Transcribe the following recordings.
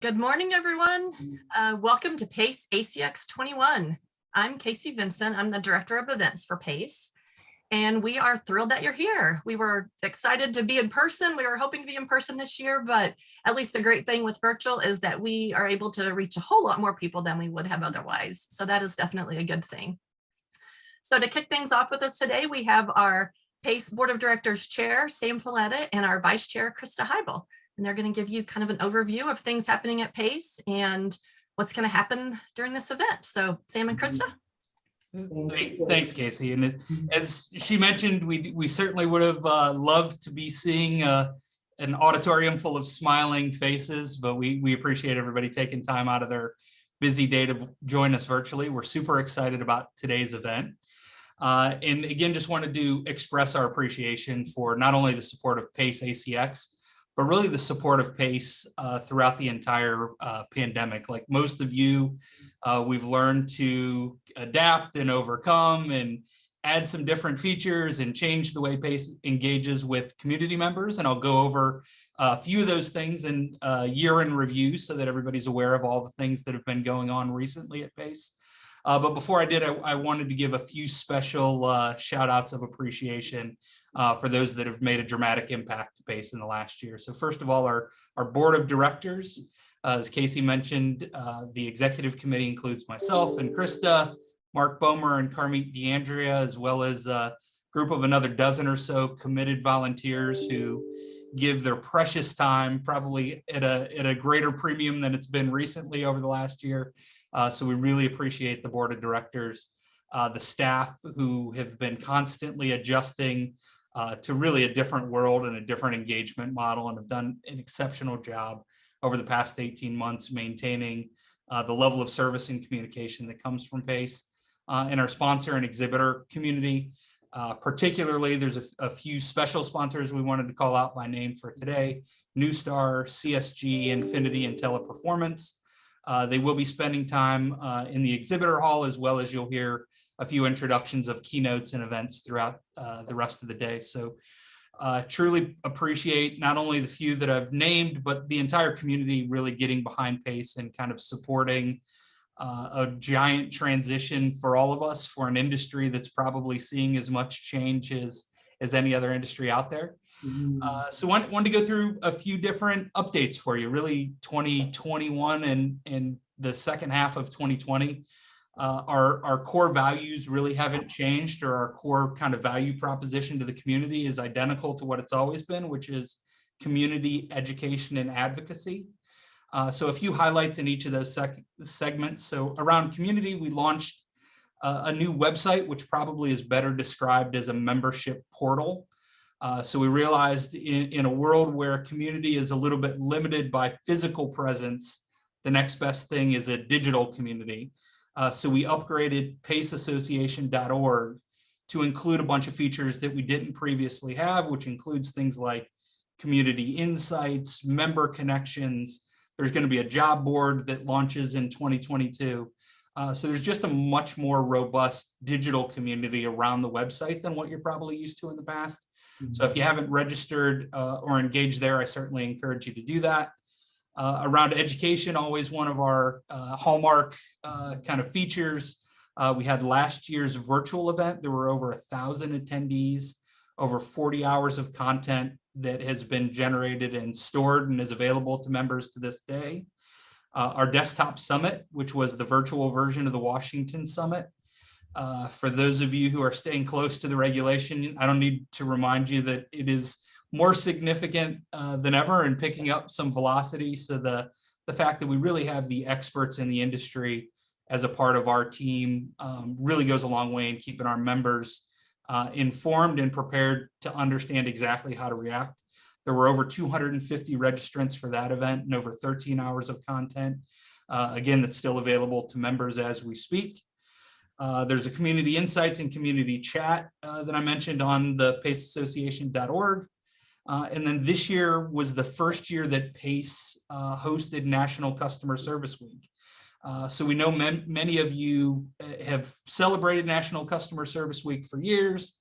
Good morning, everyone. Welcome to PACE ACX21. I'm Casey Vincent. I'm the Director of Events for PACE, and we are thrilled that you're here. We were excited to be in person. We were hoping to be in person this year, but at least the great thing with virtual is that we are able to reach a whole lot more people than we would have otherwise. So that is definitely a good thing. So to kick things off with us today, we have our PACE Board of Directors Chair, Sam Falletta, and our Vice Chair, Krista Hibel. And they're going to give you kind of an overview of things happening at PACE and what's going to happen during this event. So Sam and Krista. Thanks, Casey. And as she mentioned, we certainly would have loved to be seeing an auditorium full of smiling faces, but we appreciate everybody taking time out of their busy day to join us virtually. We're super excited about today's event. And again, just wanted to express our appreciation for not only the support of PACE ACX, but really the support of PACE throughout the entire pandemic. Like most of you, we've learned to adapt and overcome and add some different features and change the way PACE engages with community members. And I'll go over a few of those things in year in review so that everybody's aware of all the things that have been going on recently at PACE. But before I did, I wanted to give a few special shout outs of appreciation for those that have made a dramatic impact to PACE in the last year. So first of all, our board of directors, as Casey mentioned, the executive committee includes myself and Christa, Mark Bomer and Carmit DeAndrea, as well as a group of another dozen or so committed volunteers who give their precious time, probably at a greater premium than it's been recently over the last year. So we really appreciate the board of directors, the staff who have been constantly adjusting to really a different world and a different engagement model and have done an exceptional job over the past 18 months maintaining the level of service and communication that comes from PACE. And our sponsor and exhibitor community, particularly there's a few special sponsors we wanted to call out by name for today: Newstar, CSG, Infinity, and Teleperformance. They will be spending time in the exhibitor hall, as well as you'll hear a few introductions of keynotes and events throughout the rest of the day. So truly appreciate not only the few that I've named, but the entire community really getting behind PACE and kind of supporting a giant transition for all of us, for an industry that's probably seeing as much change as any other industry out there. So wanted to go through a few different updates for you, really 2021 and the second half of 2020. Our core values really haven't changed, or our core kind of value proposition to the community is identical to what it's always been, which is community, education, and advocacy. So a few highlights in each of those segments. So around community, we launched a new website, which probably is better described as a membership portal. So we realized in a world where community is a little bit limited by physical presence, the next best thing is a digital community. So we upgraded paceassociation.org to include a bunch of features that we didn't previously have, which includes things like community insights, member connections. There's going to be a job board that launches in 2022. So there's just a much more robust digital community around the website than what you're probably used to in the past. So if you haven't registered or engaged there, I certainly encourage you to do that. Around education, always one of our hallmark kind of features. We had last year's virtual event. There were over 1,000 attendees, over 40 hours of content that has been generated and stored and is available to members to this day. Our desktop summit, which was the virtual version of the Washington Summit. For those of you who are staying close to the regulation, I don't need to remind you that it is more significant than ever and picking up some velocity. So the fact that we really have the experts in the industry as a part of our team really goes a long way in keeping our members informed and prepared to understand exactly how to react. There were over 250 registrants for that event and over 13 hours of content. Again, that's still available to members as we speak. There's a community insights and community chat that I mentioned on the paceassociation.org. And then this year was the first year that PACE hosted National Customer Service Week. So we know many of you have celebrated National Customer Service Week for years.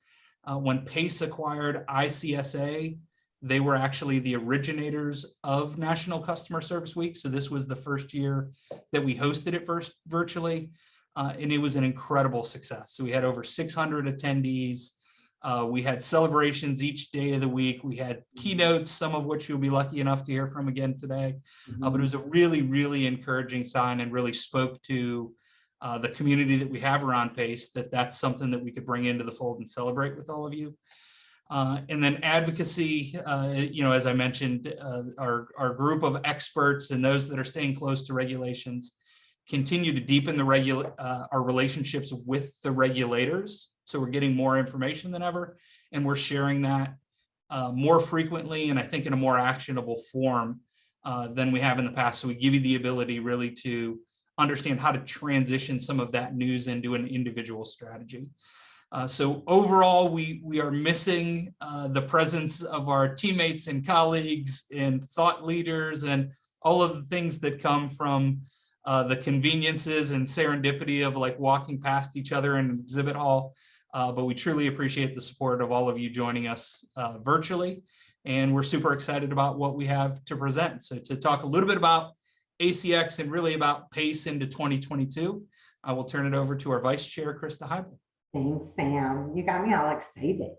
When PACE acquired ICSA, They were actually the originators of National Customer Service Week. So this was the first year that we hosted it virtually, and it was an incredible success. So we had over 600 attendees. We had celebrations each day of the week. We had keynotes, some of which you'll be lucky enough to hear from again today. But it was a really, really encouraging sign and really spoke to the community that we have around PACE, that's something that we could bring into the fold and celebrate with all of you. And then advocacy, as I mentioned, our group of experts and those that are staying close to regulations continue to deepen our relationships with the regulators. So we're getting more information than ever, and we're sharing that more frequently, and I think in a more actionable form than we have in the past. So we give you the ability really to understand how to transition some of that news into an individual strategy. So overall, we are missing the presence of our teammates and colleagues and thought leaders and all of the things that come from the conveniences and serendipity of like walking past each other in an exhibit hall. But we truly appreciate the support of all of you joining us virtually. And we're super excited about what we have to present. So to talk a little bit about ACX and really about PACE into 2022, I will turn it over to our Vice Chair, Krista Hibel. Thanks, Sam. You got me all excited.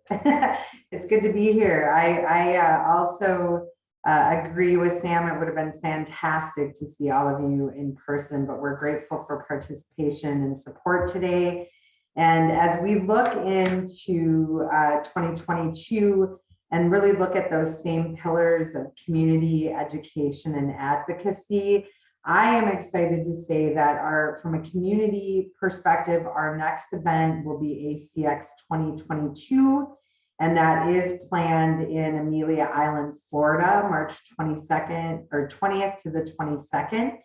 It's good to be here. I also agree with Sam. It would have been fantastic to see all of you in person, but we're grateful for participation and support today. And as we look into 2022 and really look at those same pillars of community, education, and advocacy, I am excited to say that from a community perspective, our next event will be ACX22, and that is planned in Amelia Island, Florida, March 22nd or 20th to the 22nd.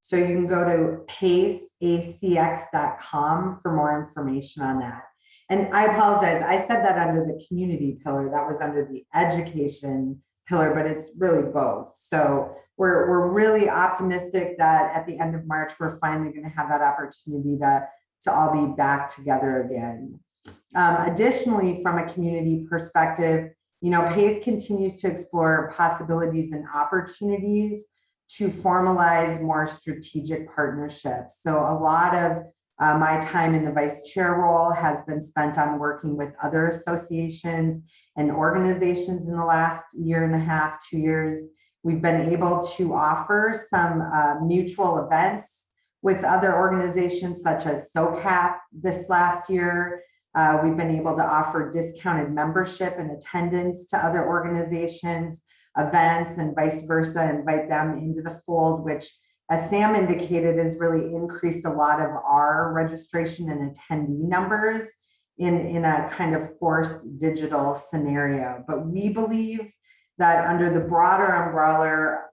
So you can go to paceacx.com for more information on that. And I apologize, I said that under the community pillar, that was under the education pillar, but it's really both. So we're really optimistic that at the end of March, we're finally going to have that opportunity to all be back together again. Additionally, from a community perspective, PACE continues to explore possibilities and opportunities to formalize more strategic partnerships. So a lot of my time in the vice chair role has been spent on working with other associations and organizations in the last year and a half, 2 years. We've been able to offer some mutual events with other organizations such as SOCAP this last year. We've been able to offer discounted membership and attendance to other organizations, events, and vice versa, invite them into the fold, which, as Sam indicated, has really increased a lot of our registration and attendee numbers in a kind of forced digital scenario. But we believe that under the broader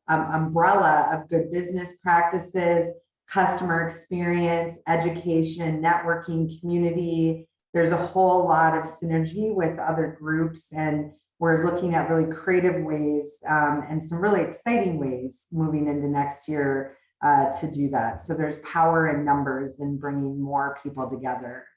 umbrella of good business practices, customer experience, education, networking, community, there's a whole lot of synergy with other groups, and we're looking at really creative ways and some really exciting ways moving into next year to do that. So there's power in numbers in bringing more people together.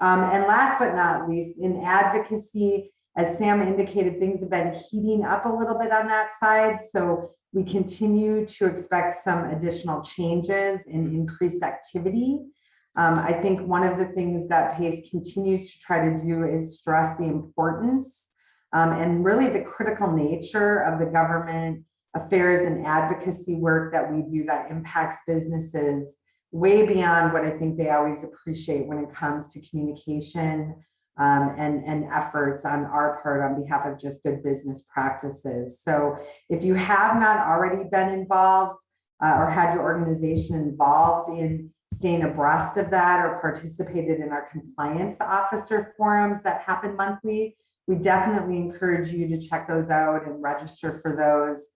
And last but not least, in advocacy, as Sam indicated, things have been heating up a little bit on that side. So we continue to expect some additional changes and increased activity. I think one of the things that PACE continues to try to do is stress the importance and really the critical nature of the government affairs and advocacy work that we do that impacts businesses way beyond what I think they always appreciate when it comes to communication and efforts on our part on behalf of just good business practices. So if you have not already been involved or had your organization involved in staying abreast of that or participated in our compliance officer forums that happen monthly, we definitely encourage you to check those out and register for those.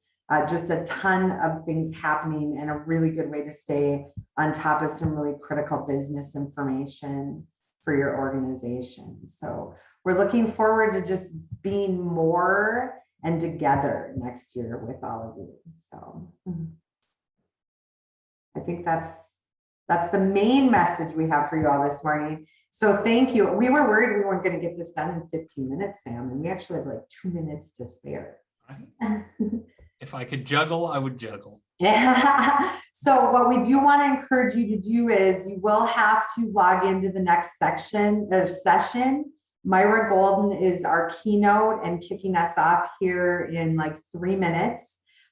Just a ton of things happening and a really good way to stay on top of some really critical business information for your organization. So we're looking forward to just being more and together next year with all of you. So I think that's That's the main message we have for you all this morning. So thank you. We were worried we weren't going to get this done in 15 minutes, Sam, and we actually have like 2 minutes to spare. If I could juggle, I would juggle. Yeah. So what we do want to encourage you to do is you will have to log into the next session. Myra Golden is our keynote and kicking us off here in like 3 minutes.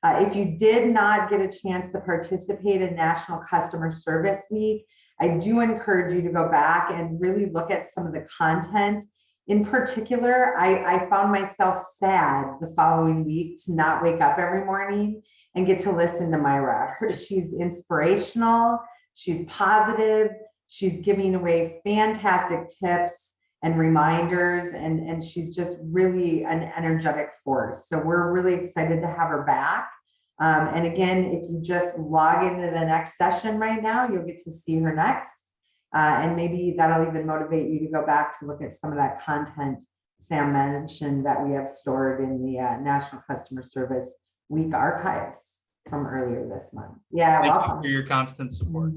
If you did not get a chance to participate in National Customer Service Week, I do encourage you to go back and really look at some of the content. In particular, I found myself sad the following week to not wake up every morning and get to listen to Myra. She's inspirational, she's positive, she's giving away fantastic tips and reminders, and she's just really an energetic force. So we're really excited to have her back. And again, if you just log into the next session right now, you'll get to see her next. And maybe that'll even motivate you to go back to look at some of that content Sam mentioned that we have stored in the National Customer Service Week archives from earlier this month. Yeah, Thank welcome. you for your constant support.